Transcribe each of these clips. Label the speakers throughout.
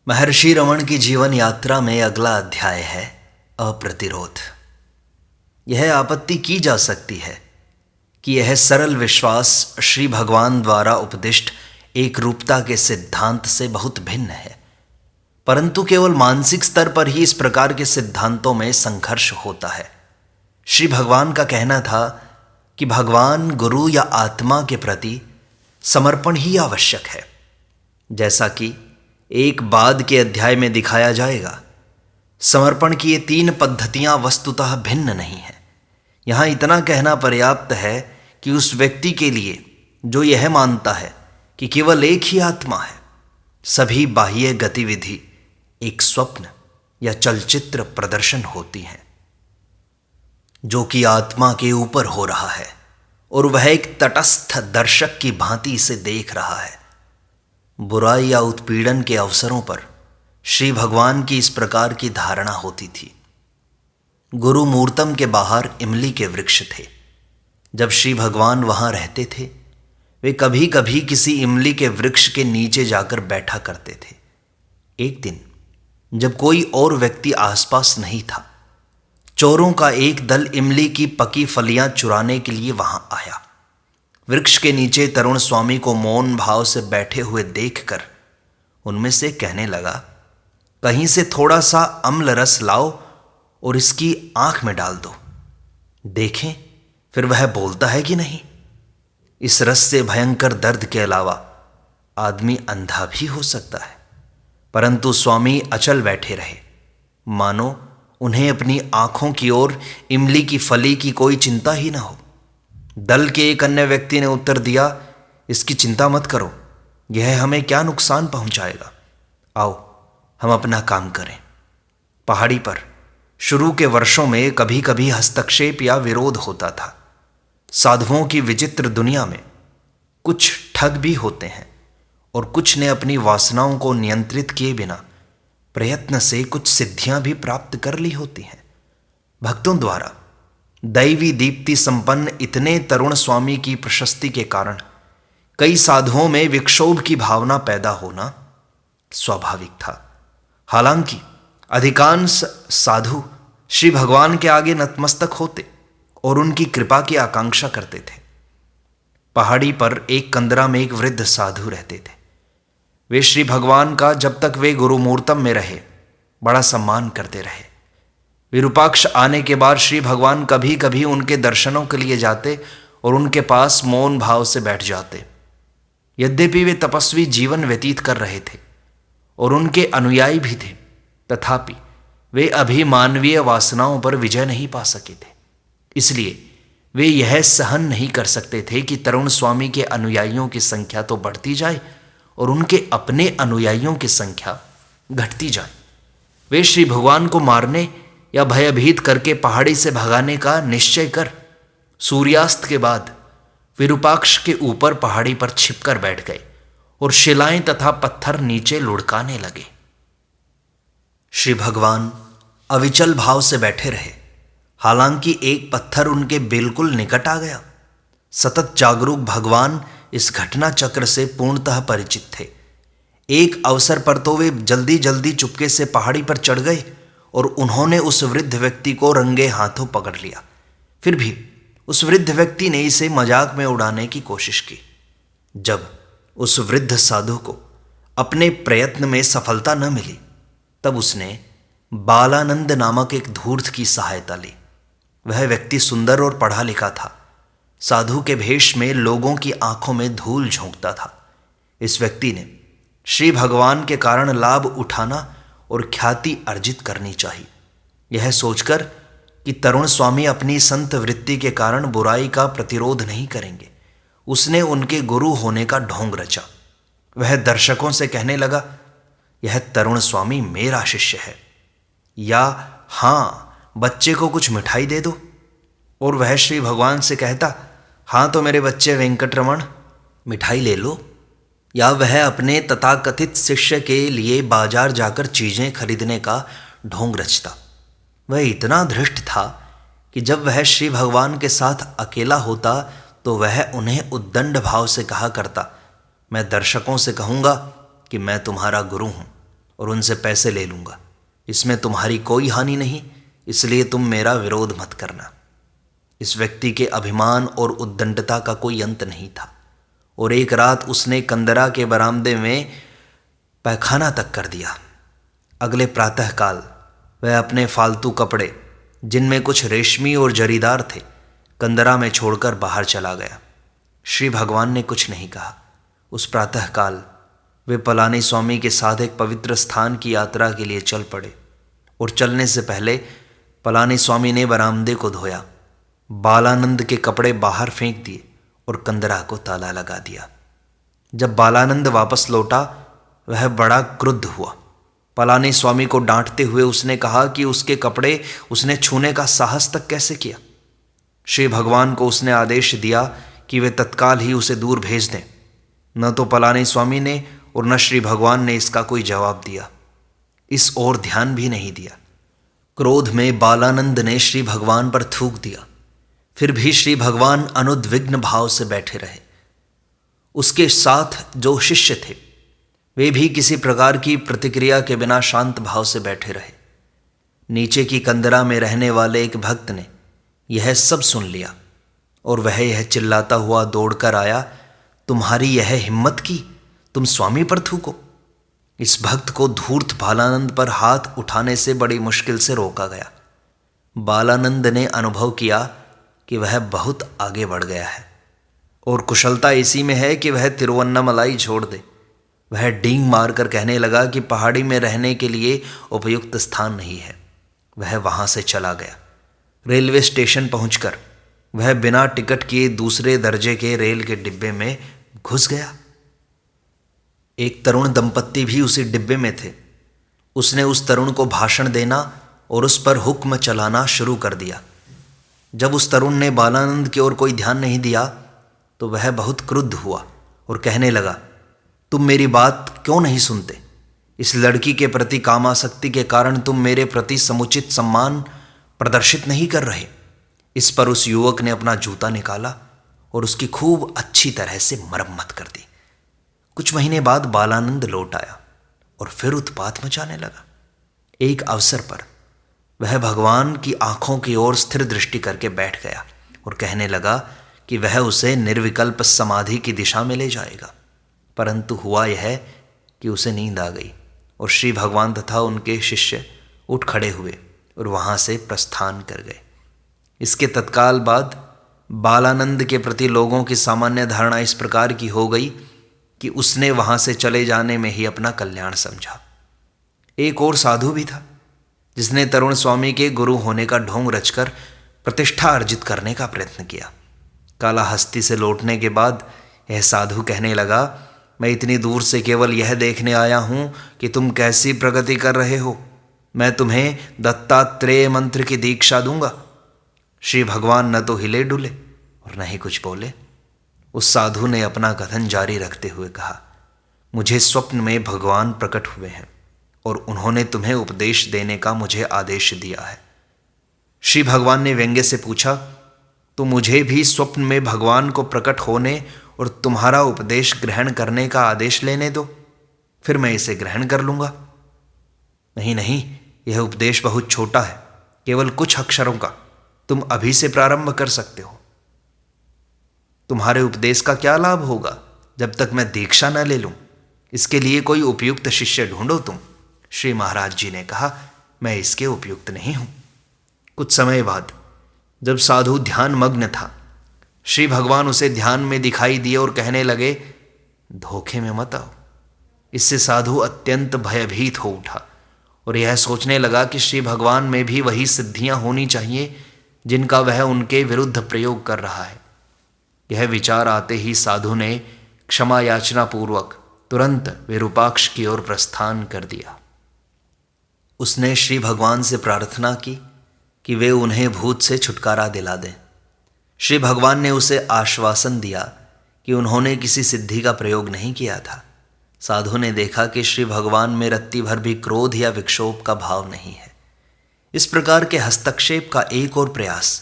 Speaker 1: महर्षि रमण की जीवन यात्रा में अगला अध्याय है अप्रतिरोध। यह आपत्ति की जा सकती है कि यह सरल विश्वास श्री भगवान द्वारा उपदिष्ट एक रूपता के सिद्धांत से बहुत भिन्न है, परंतु केवल मानसिक स्तर पर ही इस प्रकार के सिद्धांतों में संघर्ष होता है। श्री भगवान का कहना था कि भगवान, गुरु या आत्मा के प्रति समर्पण ही आवश्यक है। जैसा कि एक बाद के अध्याय में दिखाया जाएगा, समर्पण की ये 3 पद्धतियां वस्तुतः भिन्न नहीं हैं। यहाँ इतना कहना पर्याप्त है कि उस व्यक्ति के लिए जो यह मानता है कि केवल एक ही आत्मा है, सभी बाह्य गतिविधि एक स्वप्न या चलचित्र प्रदर्शन होती हैं जो कि आत्मा के ऊपर हो रहा है और वह एक तटस्थ दर्शक की भांति इसे देख रहा है। बुराई या उत्पीड़न के अवसरों पर श्री भगवान की इस प्रकार की धारणा होती थी। गुरु मूर्तम के बाहर इमली के वृक्ष थे। जब श्री भगवान वहां रहते थे, वे कभी कभी किसी इमली के वृक्ष के नीचे जाकर बैठा करते थे। एक दिन जब कोई और व्यक्ति आसपास नहीं था, चोरों का एक दल इमली की पकी फलियां चुराने के लिए वहां आया। वृक्ष के नीचे तरुण स्वामी को मौन भाव से बैठे हुए देखकर उनमें से कहने लगा, कहीं से थोड़ा सा अम्ल रस लाओ और इसकी आंख में डाल दो, देखें फिर वह बोलता है कि नहीं। इस रस से भयंकर दर्द के अलावा आदमी अंधा भी हो सकता है। परंतु स्वामी अचल बैठे रहे, मानो उन्हें अपनी आंखों की ओर इमली की फली की कोई चिंता ही ना हो। दल के एक अन्य व्यक्ति ने उत्तर दिया, इसकी चिंता मत करो, यह हमें क्या नुकसान पहुंचाएगा। आओ हम अपना काम करें। पहाड़ी पर शुरू के वर्षों में कभी कभी हस्तक्षेप या विरोध होता था। साधुओं की विचित्र दुनिया में कुछ ठग भी होते हैं और कुछ ने अपनी वासनाओं को नियंत्रित किए बिना प्रयत्न से कुछ सिद्धियां भी प्राप्त कर ली होती हैं। भक्तों द्वारा दैवी दीप्ति संपन्न इतने तरुण स्वामी की प्रशस्ति के कारण कई साधुओं में विक्षोभ की भावना पैदा होना स्वाभाविक था। हालांकि अधिकांश साधु श्री भगवान के आगे नतमस्तक होते और उनकी कृपा की आकांक्षा करते थे। पहाड़ी पर एक कंदरा में एक वृद्ध साधु रहते थे। वे श्री भगवान का जब तक वे गुरु मूर्तम में रहे बड़ा सम्मान करते रहे। विरूपाक्ष आने के बाद श्री भगवान कभी कभी उनके दर्शनों के लिए जाते और उनके पास मौन भाव से बैठ जाते। यद्यपि वे तपस्वी जीवन व्यतीत कर रहे थे और उनके अनुयायी भी थे, तथापि वे अभी मानवीय वासनाओं पर विजय नहीं पा सके थे। इसलिए वे यह सहन नहीं कर सकते थे कि तरुण स्वामी के अनुयायियों की संख्या तो बढ़ती जाए और उनके अपने अनुयायियों की संख्या घटती जाए। वे श्री भगवान को मारने या भयभीत करके पहाड़ी से भगाने का निश्चय कर सूर्यास्त के बाद विरूपाक्ष के ऊपर पहाड़ी पर छिपकर बैठ गए और शिलाएं तथा पत्थर नीचे लुढ़काने लगे। श्री भगवान अविचल भाव से बैठे रहे। हालांकि एक पत्थर उनके बिल्कुल निकट आ गया। सतत जागरूक भगवान इस घटना चक्र से पूर्णतः परिचित थे। एक अवसर पर तो वे जल्दी जल्दी चुपके से पहाड़ी पर चढ़ गए और उन्होंने उस वृद्ध व्यक्ति को रंगे हाथों पकड़ लिया। फिर भी उस वृद्ध व्यक्ति ने इसे मजाक में उड़ाने की कोशिश की। जब उस वृद्ध साधु को अपने प्रयत्न में सफलता न मिली, तब उसने बालानंद नामक एक धूर्त की सहायता ली। वह व्यक्ति सुंदर और पढ़ा लिखा था। साधु के भेष में लोगों की आंखों में धूल झोंकता था। इस व्यक्ति ने श्री भगवान के कारण लाभ उठाना और ख्याति अर्जित करनी चाहिए, यह सोचकर कि तरुण स्वामी अपनी संत वृत्ति के कारण बुराई का प्रतिरोध नहीं करेंगे, उसने उनके गुरु होने का ढोंग रचा। वह दर्शकों से कहने लगा, यह तरुण स्वामी मेरा शिष्य है, या हाँ बच्चे को कुछ मिठाई दे दो। और वह श्री भगवान से कहता, हाँ तो मेरे बच्चे वेंकटरमण मिठाई ले लो। या वह अपने तथाकथित शिष्य के लिए बाजार जाकर चीजें खरीदने का ढोंग रचता। वह इतना धृष्ट था कि जब वह श्री भगवान के साथ अकेला होता तो वह उन्हें उद्दंड भाव से कहा करता, मैं दर्शकों से कहूँगा कि मैं तुम्हारा गुरु हूँ और उनसे पैसे ले लूँगा। इसमें तुम्हारी कोई हानि नहीं, इसलिए तुम मेरा विरोध मत करना। इस व्यक्ति के अभिमान और उद्दंडता का कोई अंत नहीं था और एक रात उसने कंदरा के बरामदे में पैखाना तक कर दिया। अगले प्रातःकाल वह अपने फालतू कपड़े, जिनमें कुछ रेशमी और जरीदार थे, कंदरा में छोड़कर बाहर चला गया। श्री भगवान ने कुछ नहीं कहा। उस प्रातःकाल वे पलानी स्वामी के साथ एक पवित्र स्थान की यात्रा के लिए चल पड़े और चलने से पहले पलानी स्वामी ने बरामदे को धोया, बालानंद के कपड़े बाहर फेंक दिए और कंदरा को ताला लगा दिया। जब बालानंद वापस लौटा वह बड़ा क्रुद्ध हुआ। पलानी स्वामी को डांटते हुए उसने कहा कि उसके कपड़े उसने छूने का साहस तक कैसे किया। श्री भगवान को उसने आदेश दिया कि वे तत्काल ही उसे दूर भेज दें। न तो पलानी स्वामी ने और न श्री भगवान ने इसका कोई जवाब दिया, इस ओर ध्यान भी नहीं दिया। क्रोध में बालानंद ने श्री भगवान पर थूक दिया। फिर भी श्री भगवान अनुद्विग्न भाव से बैठे रहे। उसके साथ जो शिष्य थे वे भी किसी प्रकार की प्रतिक्रिया के बिना शांत भाव से बैठे रहे। नीचे की कंदरा में रहने वाले एक भक्त ने यह सब सुन लिया और वह यह चिल्लाता हुआ दौड़कर आया, तुम्हारी यह हिम्मत की तुम स्वामी पर थूको। इस भक्त को धूर्त बालानंद पर हाथ उठाने से बड़ी मुश्किल से रोका गया। बालानंद ने अनुभव किया कि वह बहुत आगे बढ़ गया है और कुशलता इसी में है कि वह तिरुवन्नामलाई छोड़ दे। वह डींग मारकर कहने लगा कि पहाड़ी में रहने के लिए उपयुक्त स्थान नहीं है। वह वहाँ से चला गया। रेलवे स्टेशन पहुंचकर वह बिना टिकट किए दूसरे दर्जे के रेल के डिब्बे में घुस गया। एक तरुण दंपत्ति भी उसी डिब्बे में थे। उसने उस तरुण को भाषण देना और उस पर हुक्म चलाना शुरू कर दिया। जब उस तरुण ने बालानंद की ओर कोई ध्यान नहीं दिया तो वह बहुत क्रुद्ध हुआ और कहने लगा, तुम मेरी बात क्यों नहीं सुनते? इस लड़की के प्रति कामासक्ति के कारण तुम मेरे प्रति समुचित सम्मान प्रदर्शित नहीं कर रहे। इस पर उस युवक ने अपना जूता निकाला और उसकी खूब अच्छी तरह से मरम्मत कर दी। कुछ महीने बाद बालानंद लौट आया और फिर उत्पात मचाने लगा। एक अवसर पर वह भगवान की आंखों की ओर स्थिर दृष्टि करके बैठ गया और कहने लगा कि वह उसे निर्विकल्प समाधि की दिशा में ले जाएगा। परंतु हुआ यह कि उसे नींद आ गई और श्री भगवान तथा उनके शिष्य उठ खड़े हुए और वहाँ से प्रस्थान कर गए। इसके तत्काल बाद बालानंद के प्रति लोगों की सामान्य धारणा इस प्रकार की हो गई कि उसने वहाँ से चले जाने में ही अपना कल्याण समझा। एक और साधु भी था जिसने तरुण स्वामी के गुरु होने का ढोंग रचकर प्रतिष्ठा अर्जित करने का प्रयत्न किया। कालाहस्ती से लौटने के बाद यह साधु कहने लगा, मैं इतनी दूर से केवल यह देखने आया हूँ कि तुम कैसी प्रगति कर रहे हो। मैं तुम्हें दत्तात्रेय मंत्र की दीक्षा दूंगा। श्री भगवान न तो हिले डुले और न ही कुछ बोले। उस साधु ने अपना कथन जारी रखते हुए कहा, मुझे स्वप्न में भगवान प्रकट हुए हैं और उन्होंने तुम्हें उपदेश देने का मुझे आदेश दिया है। श्री भगवान ने व्यंग्य से पूछा, तो मुझे भी स्वप्न में भगवान को प्रकट होने और तुम्हारा उपदेश ग्रहण करने का आदेश लेने दो, फिर मैं इसे ग्रहण कर लूँगा। नहीं नहीं, यह उपदेश बहुत छोटा है, केवल कुछ अक्षरों का। तुम अभी से प्रारंभ कर सकते हो। तुम्हारे उपदेश का क्या लाभ होगा जब तक मैं दीक्षा न ले लूँ? इसके लिए कोई उपयुक्त शिष्य ढूंढो तुम। श्री महाराज जी ने कहा, मैं इसके उपयुक्त नहीं हूँ। कुछ समय बाद जब साधु ध्यान मग्न था, श्री भगवान उसे ध्यान में दिखाई दिए और कहने लगे, धोखे में मत आओ। इससे साधु अत्यंत भयभीत हो उठा और यह सोचने लगा कि श्री भगवान में भी वही सिद्धियां होनी चाहिए जिनका वह उनके विरुद्ध प्रयोग कर रहा है। यह विचार आते ही साधु ने क्षमा याचना पूर्वक तुरंत विरूपाक्ष की ओर प्रस्थान कर दिया। उसने श्री भगवान से प्रार्थना की कि वे उन्हें भूत से छुटकारा दिला दें। श्री भगवान ने उसे आश्वासन दिया कि उन्होंने किसी सिद्धि का प्रयोग नहीं किया था। साधु ने देखा कि श्री भगवान में रत्ती भर भी क्रोध या विक्षोभ का भाव नहीं है। इस प्रकार के हस्तक्षेप का एक और प्रयास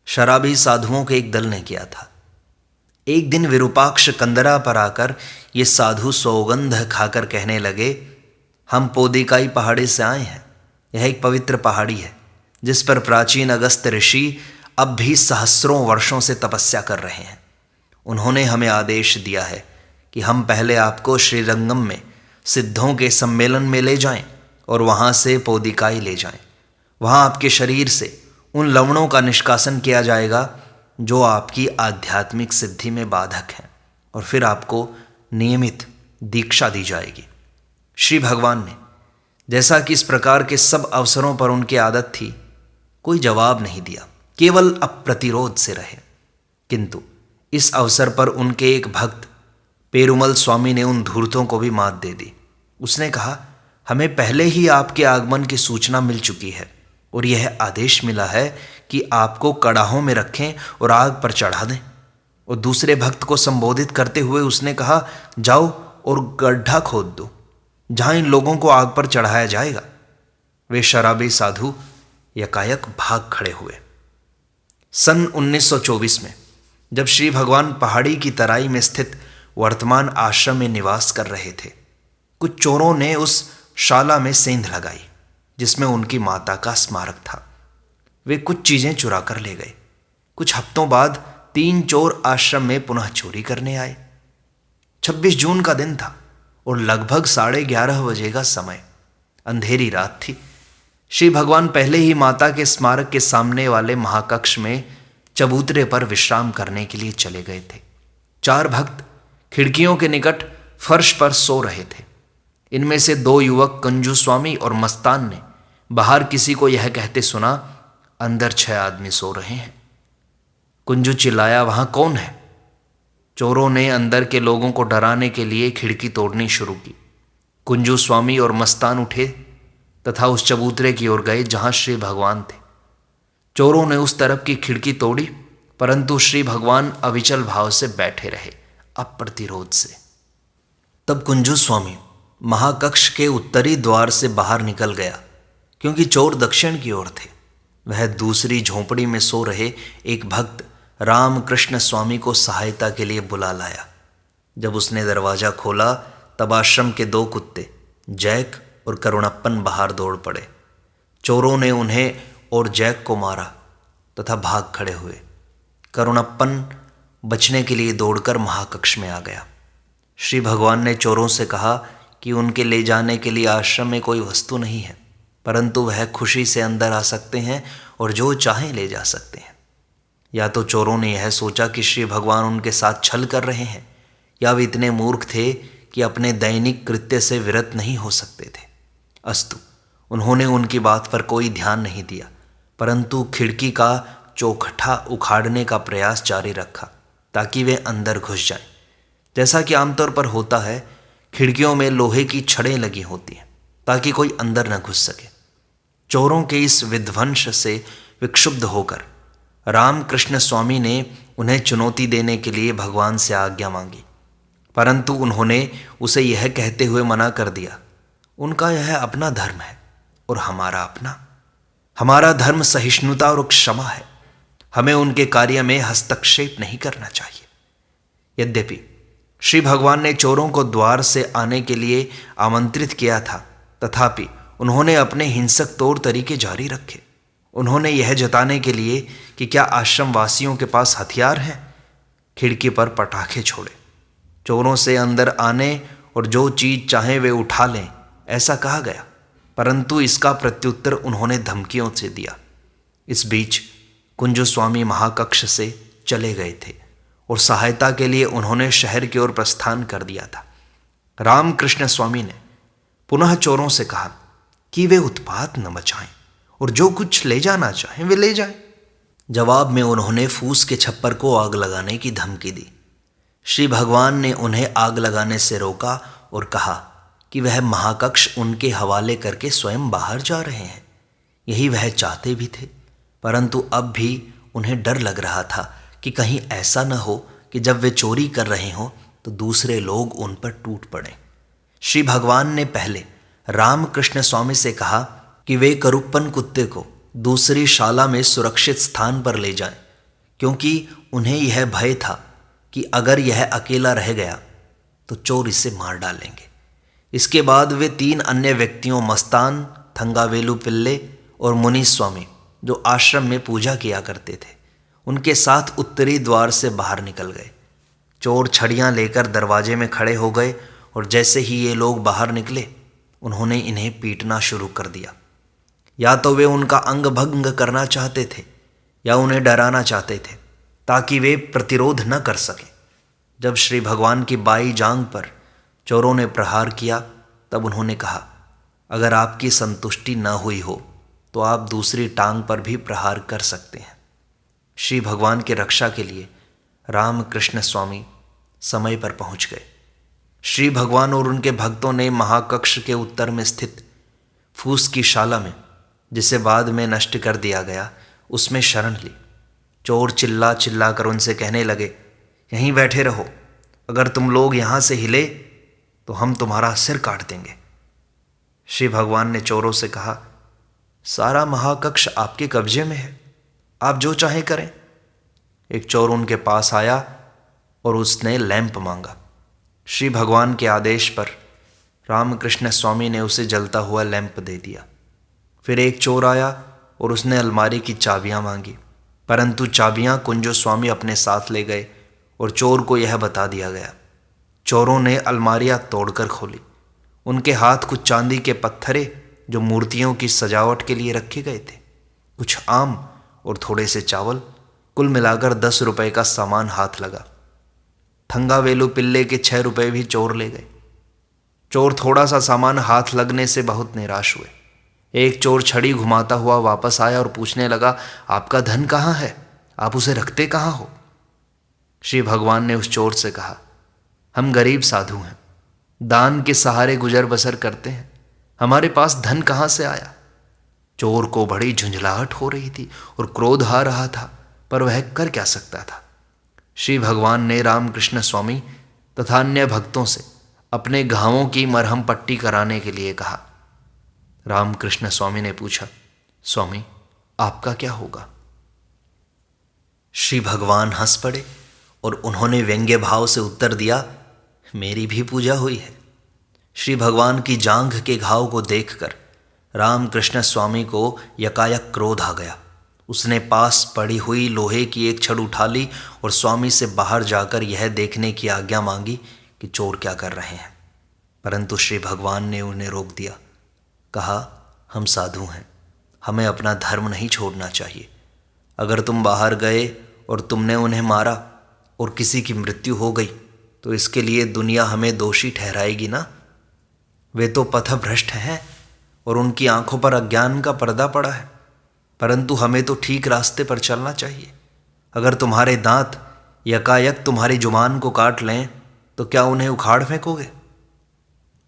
Speaker 1: शराबी साधुओं के एक दल ने किया था। एक दिन विरूपाक्ष कंदरा पर आकर ये साधु सौगंध खाकर कहने लगे, हम पोदिकाई पहाड़ी से आए हैं। यह एक पवित्र पहाड़ी है जिस पर प्राचीन अगस्त्य ऋषि अब भी सहस्रों वर्षों से तपस्या कर रहे हैं। उन्होंने हमें आदेश दिया है कि हम पहले आपको श्रीरंगम में सिद्धों के सम्मेलन में ले जाएं और वहाँ से पोदिकाई ले जाएं। वहाँ आपके शरीर से उन लवणों का निष्कासन किया जाएगा जो आपकी आध्यात्मिक सिद्धि में बाधक हैं, और फिर आपको नियमित दीक्षा दी जाएगी। श्री भगवान ने, जैसा कि इस प्रकार के सब अवसरों पर उनकी आदत थी, कोई जवाब नहीं दिया, केवल अप्रतिरोध से रहे। किंतु इस अवसर पर उनके एक भक्त पेरुमल स्वामी ने उन धूर्तों को भी मात दे दी। उसने कहा, हमें पहले ही आपके आगमन की सूचना मिल चुकी है और यह आदेश मिला है कि आपको कड़ाहों में रखें और आग पर चढ़ा दें। और दूसरे भक्त को संबोधित करते हुए उसने कहा, जाओ और गड्ढा खोद दो जहां इन लोगों को आग पर चढ़ाया जाएगा। वे शराबी साधु यकायक भाग खड़े हुए। सन 1924 में जब श्री भगवान पहाड़ी की तराई में स्थित वर्तमान आश्रम में निवास कर रहे थे, कुछ चोरों ने उस शाला में सेंध लगाई जिसमें उनकी माता का स्मारक था। वे कुछ चीजें चुरा कर ले गए। कुछ हफ्तों बाद 3 चोर आश्रम में पुनः चोरी करने आए। 26 जून का दिन था और लगभग 11:30 बजे का समय। अंधेरी रात थी। श्री भगवान पहले ही माता के स्मारक के सामने वाले महाकक्ष में चबूतरे पर विश्राम करने के लिए चले गए थे। 4 भक्त खिड़कियों के निकट फर्श पर सो रहे थे। इनमें से 2 युवक कुंजू स्वामी और मस्तान ने बाहर किसी को यह कहते सुना, अंदर 6 आदमी सो रहे हैं। कुंजू चिल्लाया, वहां कौन है? चोरों ने अंदर के लोगों को डराने के लिए खिड़की तोड़नी शुरू की। कुंजू स्वामी और मस्तान उठे तथा उस चबूतरे की ओर गए जहां श्री भगवान थे। चोरों ने उस तरफ की खिड़की तोड़ी, परंतु श्री भगवान अविचल भाव से बैठे रहे, अप्रतिरोध से। तब कुंजू स्वामी महाकक्ष के उत्तरी द्वार से बाहर निकल गया, क्योंकि चोर दक्षिण की ओर थे। वह दूसरी झोंपड़ी में सो रहे एक भक्त रामकृष्ण स्वामी को सहायता के लिए बुला लाया। जब उसने दरवाजा खोला तब आश्रम के 2 कुत्ते जैक और करुणप्पन बाहर दौड़ पड़े। चोरों ने उन्हें और जैक को मारा तथा भाग खड़े हुए। करुणप्पन बचने के लिए दौड़कर महाकक्ष में आ गया। श्री भगवान ने चोरों से कहा कि उनके ले जाने के लिए आश्रम में कोई वस्तु नहीं है, परंतु वह खुशी से अंदर आ सकते हैं और जो चाहें ले जा सकते हैं। या तो चोरों ने यह सोचा कि श्री भगवान उनके साथ छल कर रहे हैं, या वे इतने मूर्ख थे कि अपने दैनिक कृत्य से विरत नहीं हो सकते थे। अस्तु, उन्होंने उनकी बात पर कोई ध्यान नहीं दिया, परंतु खिड़की का चौखटा उखाड़ने का प्रयास जारी रखा ताकि वे अंदर घुस जाएं। जैसा कि आमतौर पर होता है, खिड़कियों में लोहे की छड़ें लगी होती हैं ताकि कोई अंदर न घुस सके। चोरों के इस विध्वंस से विक्षुब्ध होकर रामकृष्ण स्वामी ने उन्हें चुनौती देने के लिए भगवान से आज्ञा मांगी, परंतु उन्होंने उसे यह कहते हुए मना कर दिया, उनका यह अपना धर्म है और हमारा अपना। हमारा धर्म सहिष्णुता और क्षमा है। हमें उनके कार्य में हस्तक्षेप नहीं करना चाहिए। यद्यपि श्री भगवान ने चोरों को द्वार से आने के लिए आमंत्रित किया था, तथापि उन्होंने अपने हिंसक तौर तरीके जारी रखे। उन्होंने यह जताने के लिए कि क्या आश्रम वासियों के पास हथियार हैं, खिड़की पर पटाखे छोड़े। चोरों से अंदर आने और जो चीज चाहे वे उठा लें, ऐसा कहा गया, परंतु इसका प्रत्युत्तर उन्होंने धमकियों से दिया। इस बीच कुंजू स्वामी महाकक्ष से चले गए थे और सहायता के लिए उन्होंने शहर की ओर प्रस्थान कर दिया था। रामकृष्ण स्वामी ने पुनः चोरों से कहा कि वे उत्पात न मचाएं और जो कुछ ले जाना चाहें वे ले जाएं। जवाब में उन्होंने फूस के छप्पर को आग लगाने की धमकी दी। श्री भगवान ने उन्हें आग लगाने से रोका और कहा कि वह महाकक्ष उनके हवाले करके स्वयं बाहर जा रहे हैं। यही वह चाहते भी थे, परंतु अब भी उन्हें डर लग रहा था कि कहीं ऐसा न हो कि जब वे चोरी कर रहे हों तो दूसरे लोग उन पर टूट पड़ें। श्री भगवान ने पहले रामकृष्ण स्वामी से कहा कि वे करुप्पन कुत्ते को दूसरी शाला में सुरक्षित स्थान पर ले जाएं, क्योंकि उन्हें यह भय था कि अगर यह अकेला रह गया तो चोर इसे मार डालेंगे। इसके बाद वे 3 अन्य व्यक्तियों मस्तान, थंगावेलु पिल्ले और मुनि स्वामी, जो आश्रम में पूजा किया करते थे, उनके साथ उत्तरी द्वार से बाहर निकल गए। चोर छड़ियाँ लेकर दरवाजे में खड़े हो गए और जैसे ही ये लोग बाहर निकले उन्होंने इन्हें पीटना शुरू कर दिया। या तो वे उनका अंग भंग करना चाहते थे या उन्हें डराना चाहते थे ताकि वे प्रतिरोध न कर सकें। जब श्री भगवान की बाई जांघ पर चोरों ने प्रहार किया तब उन्होंने कहा, अगर आपकी संतुष्टि न हुई हो तो आप दूसरी टांग पर भी प्रहार कर सकते हैं। श्री भगवान की रक्षा के लिए रामकृष्ण स्वामी समय पर पहुंच गए। श्री भगवान और उनके भक्तों ने महाकक्ष के उत्तर में स्थित फूस की शाला में, जिसे बाद में नष्ट कर दिया गया, उसमें शरण ली। चोर चिल्ला चिल्ला कर उनसे कहने लगे, यहीं बैठे रहो, अगर तुम लोग यहाँ से हिले तो हम तुम्हारा सिर काट देंगे। श्री भगवान ने चोरों से कहा, सारा महाकक्ष आपके कब्जे में है, आप जो चाहें करें। एक चोर उनके पास आया और उसने लैंप मांगा। श्री भगवान के आदेश पर रामकृष्ण स्वामी ने उसे जलता हुआ लैंप दे दिया। फिर एक चोर आया और उसने अलमारी की चाबियां मांगी, परंतु चाबियां कुंजो स्वामी अपने साथ ले गए और चोर को यह बता दिया गया। चोरों ने अलमारियां तोड़कर खोली। उनके हाथ कुछ चांदी के पत्थरे जो मूर्तियों की सजावट के लिए रखे गए थे, कुछ आम और थोड़े से चावल, कुल मिलाकर 10 रुपए का सामान हाथ लगा। थंगावेलु पिल्ले के 6 रुपए भी चोर ले गए। चोर थोड़ा सा सामान हाथ लगने से बहुत निराश हुए। एक चोर छड़ी घुमाता हुआ वापस आया और पूछने लगा, आपका धन कहाँ है, आप उसे रखते कहाँ हो? श्री भगवान ने उस चोर से कहा, हम गरीब साधु हैं, दान के सहारे गुजर बसर करते हैं, हमारे पास धन कहाँ से आया? चोर को बड़ी झुंझलाहट हो रही थी और क्रोध आ रहा था, पर वह कर क्या सकता था। श्री भगवान ने रामकृष्ण स्वामी तथा अन्य भक्तों से अपने घावों की मरहम पट्टी कराने के लिए कहा। रामकृष्ण स्वामी ने पूछा, स्वामी आपका क्या होगा? श्री भगवान हंस पड़े और उन्होंने व्यंग्य भाव से उत्तर दिया, मेरी भी पूजा हुई है। श्री भगवान की जांघ के घाव को देखकर रामकृष्ण स्वामी को यकायक क्रोध आ गया। उसने पास पड़ी हुई लोहे की एक छड़ उठा ली और स्वामी से बाहर जाकर यह देखने की आज्ञा मांगी कि चोर क्या कर रहे हैं, परंतु श्री भगवान ने उन्हें रोक दिया। कहा, हम साधु हैं, हमें अपना धर्म नहीं छोड़ना चाहिए। अगर तुम बाहर गए और तुमने उन्हें मारा और किसी की मृत्यु हो गई तो इसके लिए दुनिया हमें दोषी ठहराएगी ना? वे तो पथभ्रष्ट हैं और उनकी आंखों पर अज्ञान का पर्दा पड़ा है, परंतु हमें तो ठीक रास्ते पर चलना चाहिए। अगर तुम्हारे दांत यकायक तुम्हारी जुबान को काट लें तो क्या उन्हें उखाड़ फेंकोगे?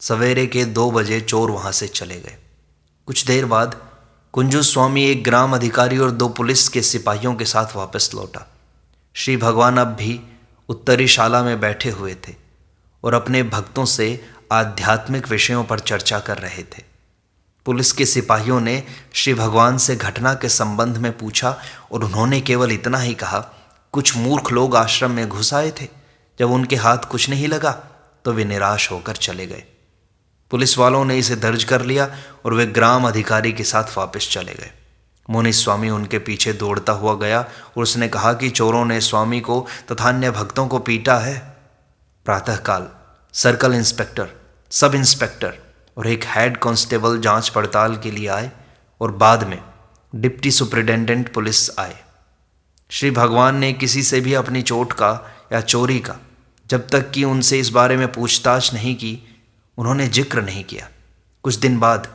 Speaker 1: सवेरे के 2 बजे चोर वहां से चले गए। कुछ देर बाद कुंजू स्वामी एक ग्राम अधिकारी और 2 पुलिस के सिपाहियों के साथ वापस लौटा। श्री भगवान अब भी उत्तरी शाला में बैठे हुए थे और अपने भक्तों से आध्यात्मिक विषयों पर चर्चा कर रहे थे। पुलिस के सिपाहियों ने श्री भगवान से घटना के संबंध में पूछा और उन्होंने केवल इतना ही कहा, कुछ मूर्ख लोग आश्रम में घुस आए थे, जब उनके हाथ कुछ नहीं लगा तो वे निराश होकर चले गए। पुलिस वालों ने इसे दर्ज कर लिया और वे ग्राम अधिकारी के साथ वापस चले गए। मुनि स्वामी उनके पीछे दौड़ता हुआ गया और उसने कहा कि चोरों ने स्वामी को तथा अन्य भक्तों को पीटा है। प्रातःकाल सर्कल इंस्पेक्टर, सब इंस्पेक्टर और एक हेड कांस्टेबल जांच पड़ताल के लिए आए और बाद में डिप्टी सुपरिटेंडेंट पुलिस आए। श्री भगवान ने किसी से भी अपनी चोट का या चोरी का, जब तक कि उनसे इस बारे में पूछताछ नहीं की, उन्होंने जिक्र नहीं किया। कुछ दिन बाद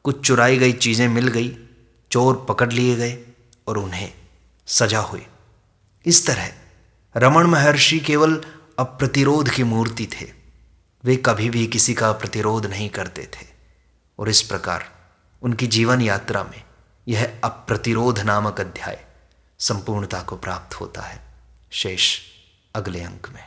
Speaker 1: कुछ चुराई गई चीज़ें मिल गई, चोर पकड़ लिए गए और उन्हें सजा हुई। इस तरह रमण महर्षि केवल अप्रतिरोध की मूर्ति थे। वे कभी भी किसी का प्रतिरोध नहीं करते थे और इस प्रकार उनकी जीवन यात्रा में यह अप्रतिरोध नामक अध्याय संपूर्णता को प्राप्त होता है। शेष अगले अंक में।